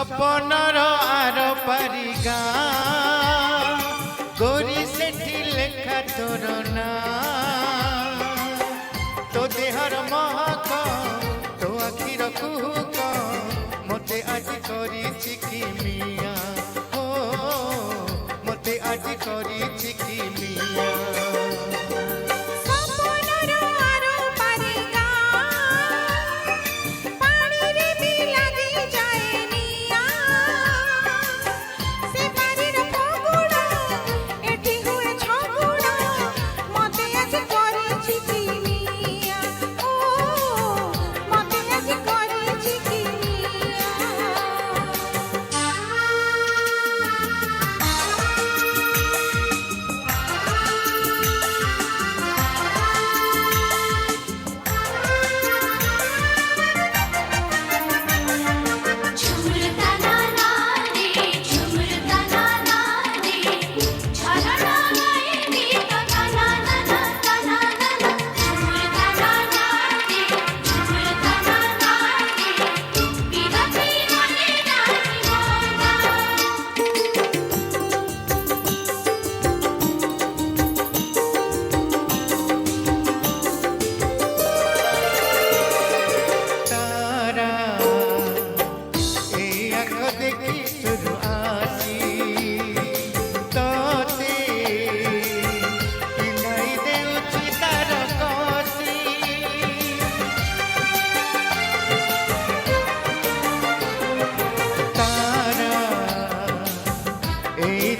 सपनर are पारी गाँ गोरी सेठी लेखा तोर ना तो देहर महक तो आखिर कुहुक मते आज करी कि मिया हो मते आज करी कि मिया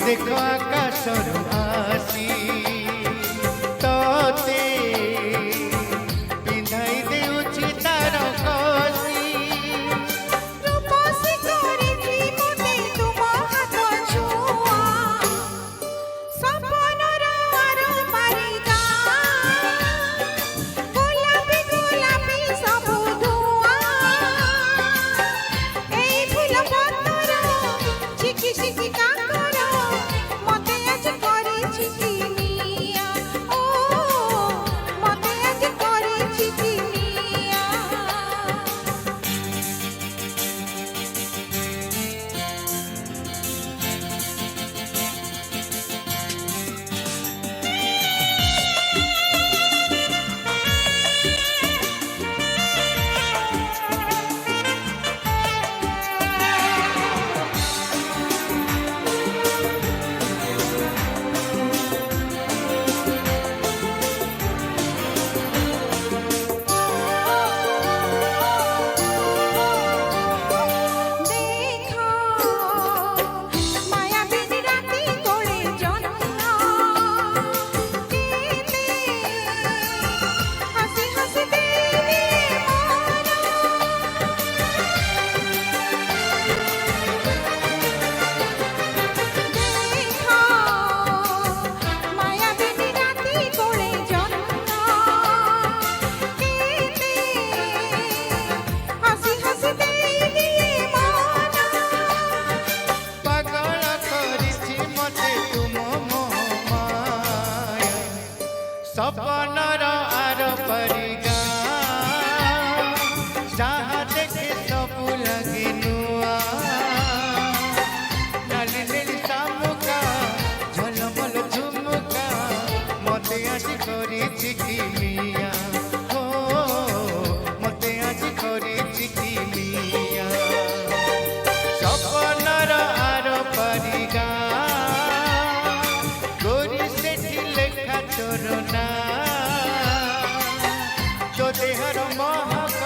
देखो आकाशर आसी तोते पिंधाई देउछि तार कसी रूपसी करिछि मते तुम हाथ छुआ सपनर आर पारी गाँ गोलापी गोलापी सब धुआ एई फूल पत्तर छिकी छिकी काकर सपनर आर पारी गाँ जहाँ देखे सबू लगे नुआ नाली नीली शामुका झलमल झुमुका मते आज करी कि मिया हो मते आज करी कि मिया सपनर आर पारी गाँ गोरी सेठी लेखा तोर ना तो देहर महक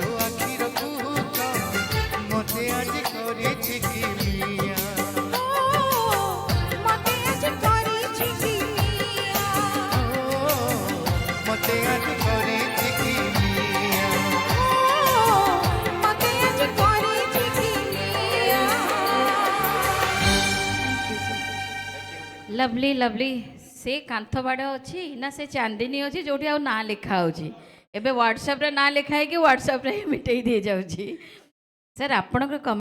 तो आखिर कुहुक मते आज करी कि मिया मते आज करिछि कि मिया मते आज करी कि मिया मते आज करिछि कि मिया। लवली लवली से कांथ बाड़ अच्छी ना से चांदिनी अच्छी जो ना लिखा होची एबे व्हाट्सएप रे ना लिखा है कि व्हाट्सएप रे मिटेई दे जाउची सर आपन